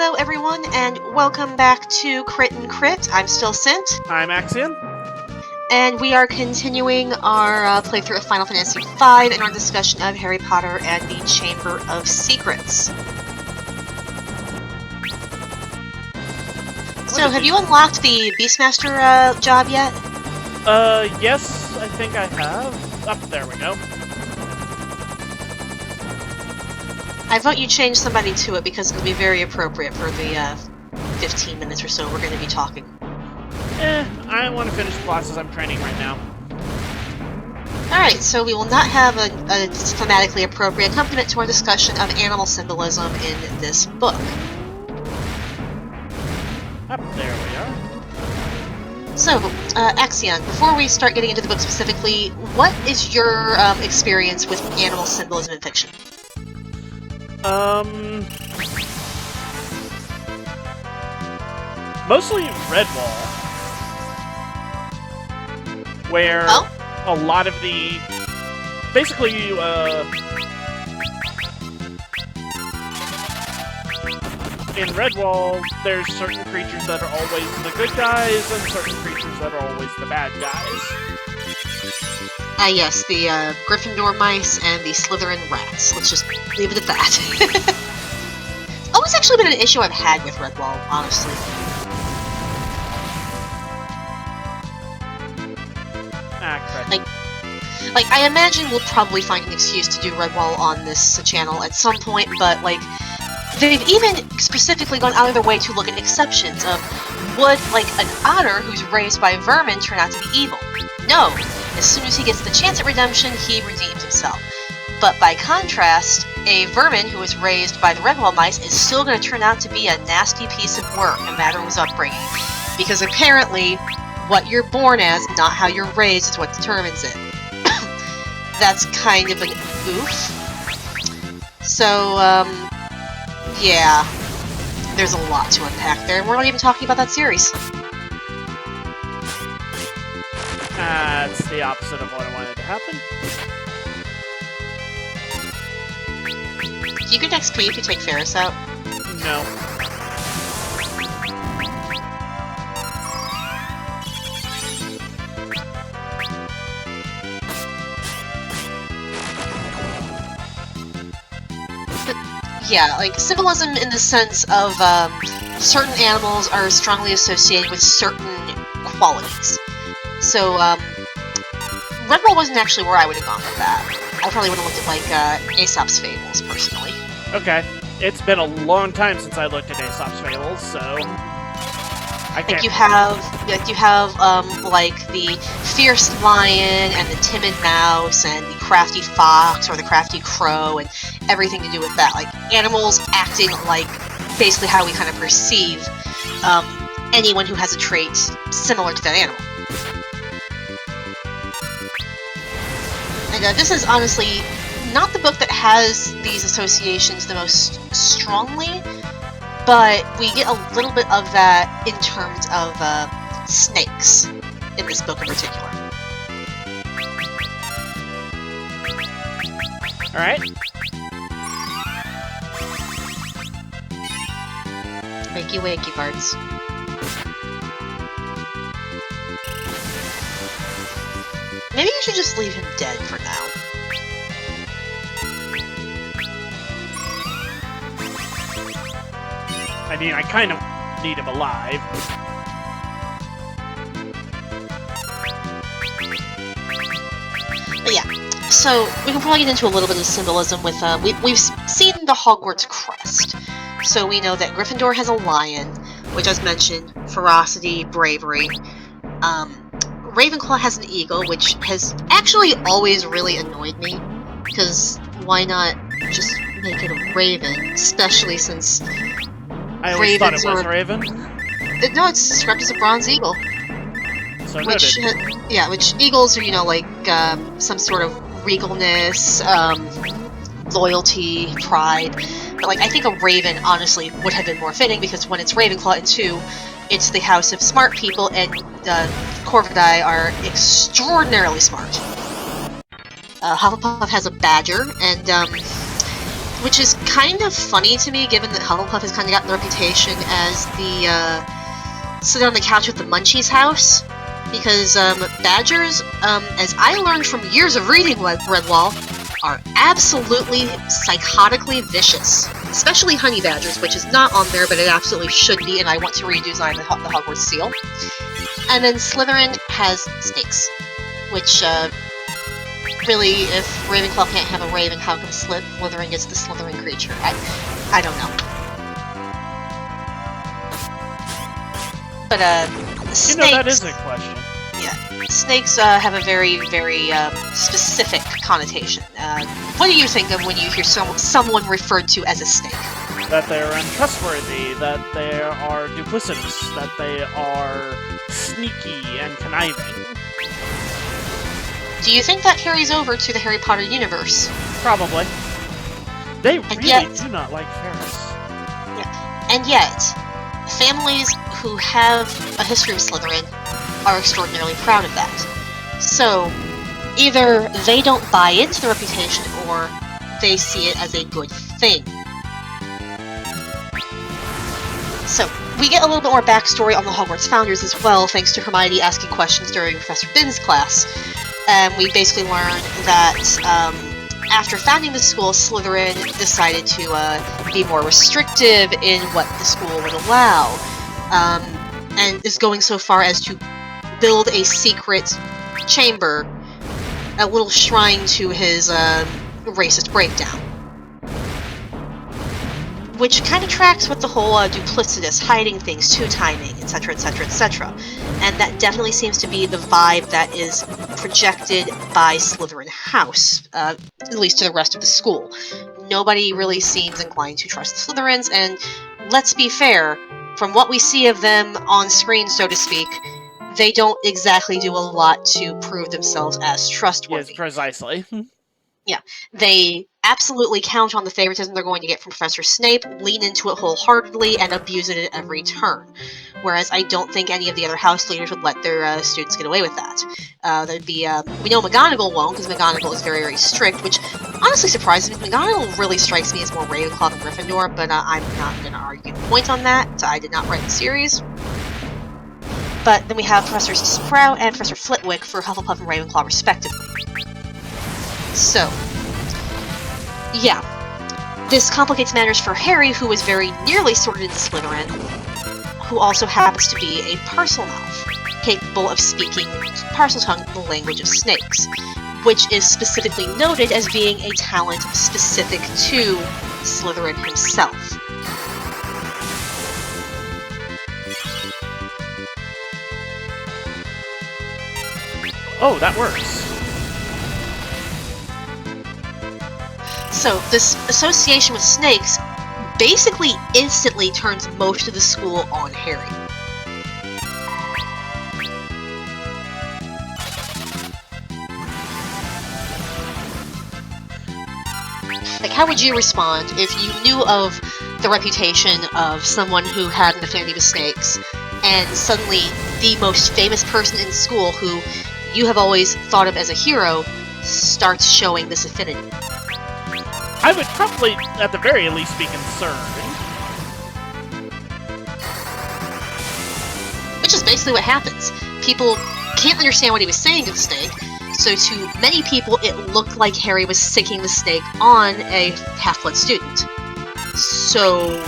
Hello everyone, and welcome back to Crit and Crit. I'm still Scint. I'm Axion. And we are continuing our playthrough of Final Fantasy V in our discussion of Harry Potter and the Chamber of Secrets. So, have you unlocked the Beastmaster job yet? Yes, I think I have. Up there we go. I vote you change somebody to it because it'll be very appropriate for the 15 minutes or so we're going to be talking. I want to finish the classes I'm training right now. Alright, so we will not have a thematically appropriate accompaniment to our discussion of animal symbolism in this book. Up there we are. So, Axion, before we start getting into the book specifically, what is your experience with animal symbolism in fiction? Mostly Redwall, where a lot of the, basically, in Redwall, there's certain creatures that are always the good guys, and certain creatures that are always the bad guys. Yes, the Gryffindor mice and the Slytherin rats. Let's just leave it at that. Always actually been an issue I've had with Redwall, honestly. Like, I imagine we'll probably find an excuse to do Redwall on this channel at some point, but, like, they've even specifically gone out of their way to look at exceptions of, would, like, an otter who's raised by vermin turn out to be evil? No. As soon as he gets the chance at redemption, he redeems himself. But by contrast, a vermin who is raised by the Redwall mice is still going to turn out to be a nasty piece of work, no matter his upbringing. Because apparently, what you're born as, not how you're raised, is what determines it. That's kind of an oof. So, yeah. There's a lot to unpack there, and we're not even talking about that series. That's the opposite of what I wanted to happen. Do you get XP if you take Ferris out? No. Yeah, like, symbolism in the sense of, certain animals are strongly associated with certain qualities. So, Redwall wasn't actually where I would have gone with that. I probably would have looked at, like, Aesop's Fables, personally. Okay. It's been a long time since I looked at Aesop's Fables, so I can't... Like, you have, like, the fierce lion, and the timid mouse, and the crafty fox, or the crafty crow, and everything to do with that. Like, animals acting like basically how we kind of perceive anyone who has a trait similar to that animal. And this is honestly not the book that has these associations the most strongly, but we get a little bit of that in terms of snakes in this book in particular. Alright. Wakey wakey, birds. Maybe you should just leave him dead for now. I mean, I kind of need him alive. But yeah, so we can probably get into a little bit of symbolism with, we've seen the Hogwarts crest. So we know that Gryffindor has a lion, which, as mentioned, ferocity, bravery. Ravenclaw has an eagle, which has actually always really annoyed me, because why not just make it a raven, especially since I always thought it was a raven. No, it's described as a bronze eagle. So which, yeah, which eagles are, you know, like, some sort of regalness, loyalty, pride. But, like, I think a raven, honestly, would have been more fitting, because when it's Ravenclaw, and two, it's the house of smart people, and Corvidae are extraordinarily smart. Hufflepuff has a badger, and Which is kind of funny to me, given that Hufflepuff has kind of gotten the reputation as the, sit on the couch with the Munchies house. Because, badgers, as I learned from years of reading Redwall, are absolutely psychotically vicious. Especially honey badgers, which is not on there, but it absolutely should be, and I want to redesign the Hogwarts seal. And then Slytherin has snakes, which, really, if Ravenclaw can't have a raven, how come Slytherin gets the Slytherin creature? I don't know. But, snakes... You know, that is a question. Yeah. Snakes, have a very, very, specific connotation. What do you think of when you hear someone referred to as a snake? That they're untrustworthy, that they are duplicitous, that they are sneaky and conniving. Do you think that carries over to the Harry Potter universe? Probably. They really do not like Ferris. Yeah. And yet, families who have a history with Slytherin are extraordinarily proud of that. So, either they don't buy into the reputation, or they see it as a good thing. So, we get a little bit more backstory on the Hogwarts founders as well, thanks to Hermione asking questions during Professor Binns' class. We basically learn that, after founding the school, Slytherin decided to, be more restrictive in what the school would allow, and is going so far as to build a secret chamber, a little shrine to his, racist breakdown. Which kind of tracks with the whole, duplicitous, hiding things, two-timing, etc, etc, etc. And that definitely seems to be the vibe that is projected by Slytherin House, at least to the rest of the school. Nobody really seems inclined to trust the Slytherins, and let's be fair, from what we see of them on screen, so to speak, they don't exactly do a lot to prove themselves as trustworthy. Yes, precisely. Yeah, they absolutely count on the favoritism they're going to get from Professor Snape, lean into it wholeheartedly, and abuse it at every turn. Whereas I don't think any of the other house leaders would let their students get away with that. There'd be, we know McGonagall won't, because McGonagall is very, very strict, which honestly surprises me. McGonagall really strikes me as more Ravenclaw than Gryffindor, but I'm not going to argue the point on that. I did not write the series. But then we have Professor Sprout and Professor Flitwick for Hufflepuff and Ravenclaw, respectively. So, yeah. This complicates matters for Harry, who is very nearly sorted into Slytherin, who also happens to be a Parselmouth, capable of speaking Parseltongue, the language of snakes, which is specifically noted as being a talent specific to Slytherin himself. Oh, that works. So, this association with snakes basically instantly turns most of the school on Harry. Like, how would you respond if you knew of the reputation of someone who had an affinity with snakes, and suddenly the most famous person in school who you have always thought of as a hero starts showing this affinity? I would probably, at the very least, be concerned. Which is basically what happens. People can't understand what he was saying to the snake, so to many people it looked like Harry was sicking the snake on a half-blood student. So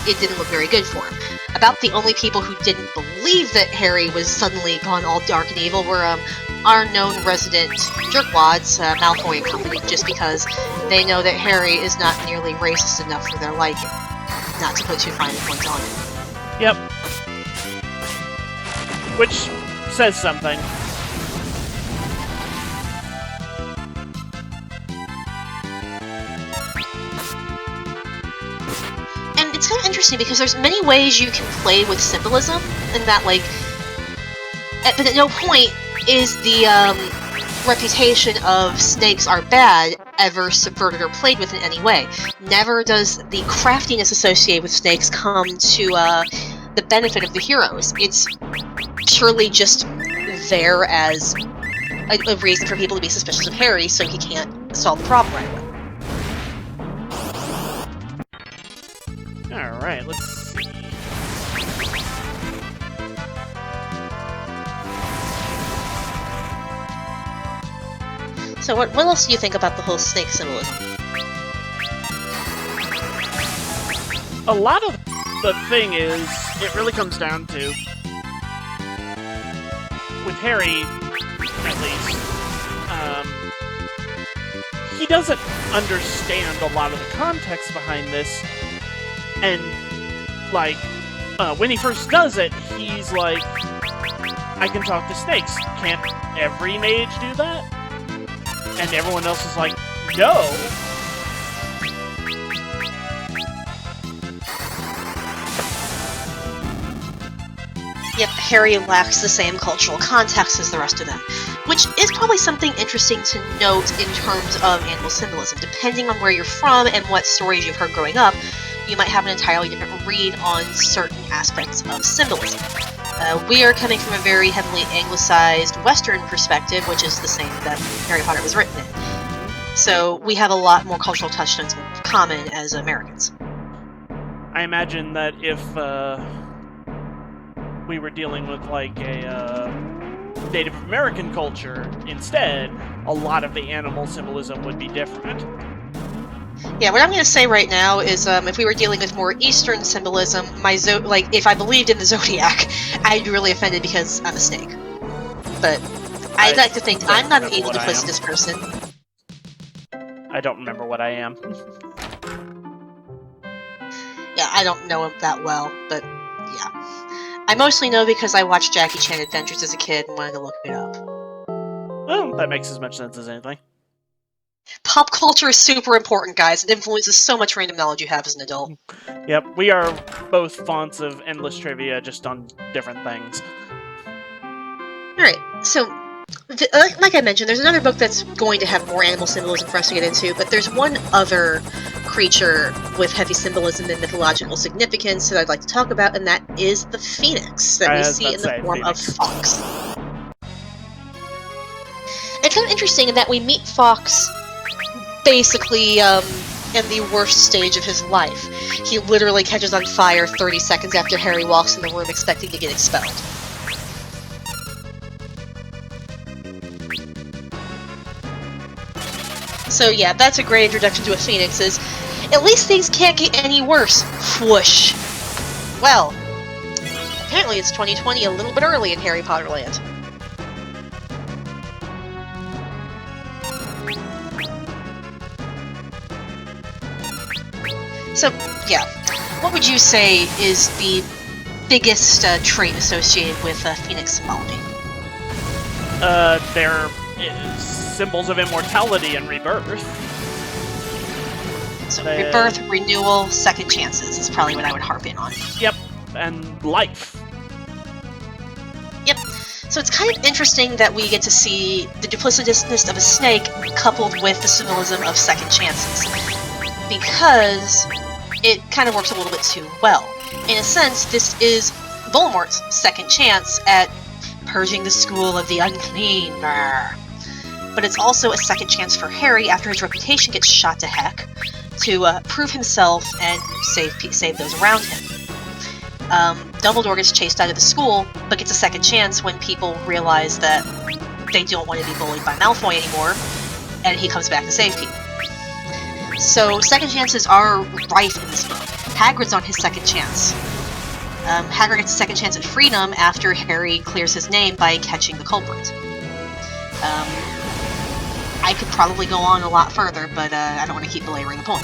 it didn't look very good for him. About the only people who didn't believe that Harry was suddenly gone all dark and evil were our known resident jerkwads, Malfoy and company, just because they know that Harry is not nearly racist enough for their liking. Not to put too fine a point on it. Yep. Which says something. And it's kind of interesting because there's many ways you can play with symbolism, and that, like, but at no point is the reputation of snakes are bad ever subverted or played with in any way. Never does the craftiness associated with snakes come to the benefit of the heroes. It's purely just there as a reason for people to be suspicious of Harry, so he can't solve the problem right away. Alright, let's see. So what else do you think about the whole snake symbolism? A lot of the thing is, it really comes down to, with Harry, at least, he doesn't understand a lot of the context behind this, and, like, when he first does it, he's like, I can talk to snakes. Can't every mage do that? And everyone else is like, no! Yep, Harry lacks the same cultural context as the rest of them, which is probably something interesting to note in terms of animal symbolism. Depending on where you're from and what stories you've heard growing up, you might have an entirely different read on certain aspects of symbolism. We are coming from a very heavily anglicized Western perspective, which is the same that Harry Potter was written in. So we have a lot more cultural touchstones in common as Americans. I imagine that if we were dealing with like a Native American culture instead, a lot of the animal symbolism would be different. Yeah, what I'm going to say right now is, if we were dealing with more Eastern symbolism, if I believed in the Zodiac, I'd be really offended because I'm a snake. But I'd like to think I'm not an evil, duplicitous person. I don't remember what I am. Yeah, I don't know him that well, but yeah. I mostly know because I watched Jackie Chan Adventures as a kid and wanted to look it up. Well, that makes as much sense as anything. Pop culture is super important, guys. It influences so much random knowledge you have as an adult. Yep, we are both fonts of endless trivia, just on different things. Alright, so, like I mentioned, there's another book that's going to have more animal symbolism for us to get into, but there's one other creature with heavy symbolism and mythological significance that I'd like to talk about, and that is the phoenix that we see in the form of Fawkes. It's kind of interesting in that we meet Fawkes basically in the worst stage of his life. He literally catches on fire 30 seconds after Harry walks in the room expecting to get expelled. So yeah, that's a great introduction to a phoenix, is at least things can't get any worse. Whoosh. Well, apparently it's 2020 a little bit early in Harry Potter land. So, yeah, what would you say is the biggest trait associated with Phoenix symbology? They're symbols of immortality and rebirth. So, rebirth, renewal, second chances is probably what I would harp in on. Yep, and life. Yep. So it's kind of interesting that we get to see the duplicitousness of a snake coupled with the symbolism of second chances. Because it kind of works a little bit too well. In a sense, this is Voldemort's second chance at purging the school of the unclean. But it's also a second chance for Harry after his reputation gets shot to heck to prove himself and save those around him. Dumbledore gets chased out of the school, but gets a second chance when people realize that they don't want to be bullied by Malfoy anymore, and he comes back to save people. So, second chances are rife in this book. Hagrid's on his second chance. Hagrid gets a second chance at freedom after Harry clears his name by catching the culprit. I could probably go on a lot further, but I don't want to keep belaboring the point.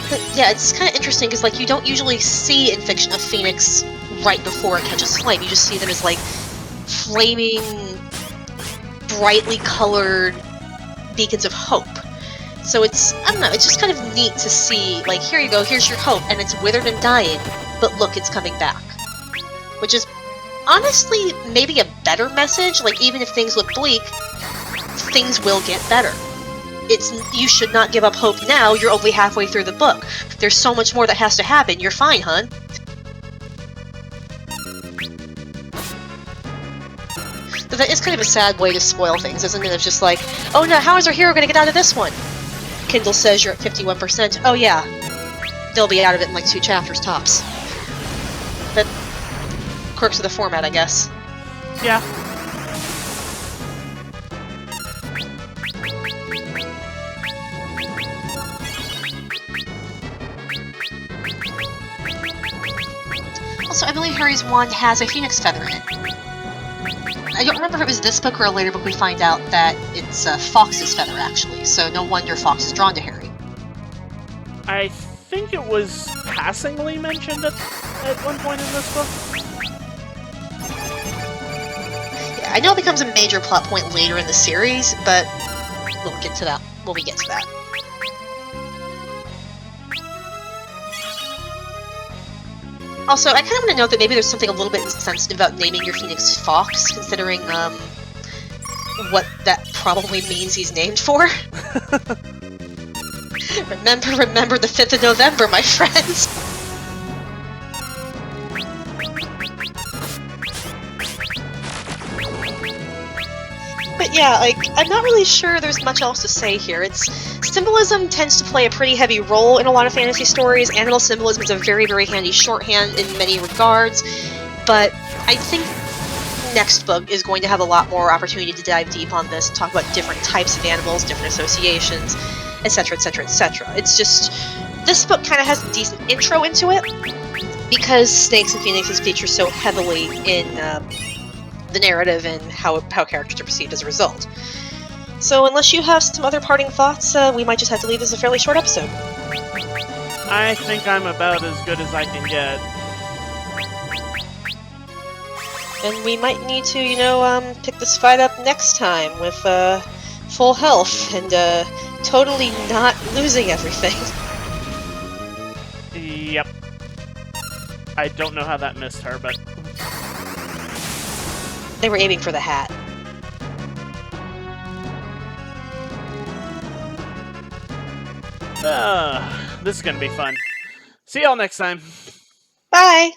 But yeah, it's kind of interesting because, like, you don't usually see in fiction a phoenix right before it catches flame. You just see them as, like, flaming, brightly colored beacons of hope. So it's, I don't know, it's just kind of neat to see, like, here you go, here's your hope, and it's withered and dying, but look, it's coming back. Which is, honestly, maybe a better message. Like, even if things look bleak, things will get better. You should not give up hope now, you're only halfway through the book. There's so much more that has to happen, you're fine, hun. The that is kind of a sad way to spoil things, isn't it? It's just like, oh no, how is our hero going to get out of this one? Kindle says you're at 51%. Oh yeah, they'll be out of it in like 2 chapters tops. But quirks of the format, I guess. Yeah. Also, I believe Harry's wand has a phoenix feather in it. I don't remember if it was this book or a later book we find out that it's Fox's feather, actually, so no wonder Fox is drawn to Harry. I think it was passingly mentioned at one point in this book. Yeah, I know it becomes a major plot point later in the series, but we'll get to that when we get to that. Also, I kind of want to note that maybe there's something a little bit insensitive about naming your Phoenix Fox, considering, what that probably means he's named for. Remember the 5th of November, my friends! But yeah, like, I'm not really sure there's much else to say here. Symbolism tends to play a pretty heavy role in a lot of fantasy stories. Animal symbolism is a very, very handy shorthand in many regards, but I think next book is going to have a lot more opportunity to dive deep on this and talk about different types of animals, different associations, etc, etc, etc. It's just, this book kind of has a decent intro into it, because snakes and phoenixes feature so heavily in the narrative and how characters are perceived as a result. So unless you have some other parting thoughts, we might just have to leave this a fairly short episode. I think I'm about as good as I can get. And we might need to, you know, pick this fight up next time with full health and totally not losing everything. Yep. I don't know how that missed her, but... They were aiming for the hat. This is gonna be fun. See y'all next time. Bye!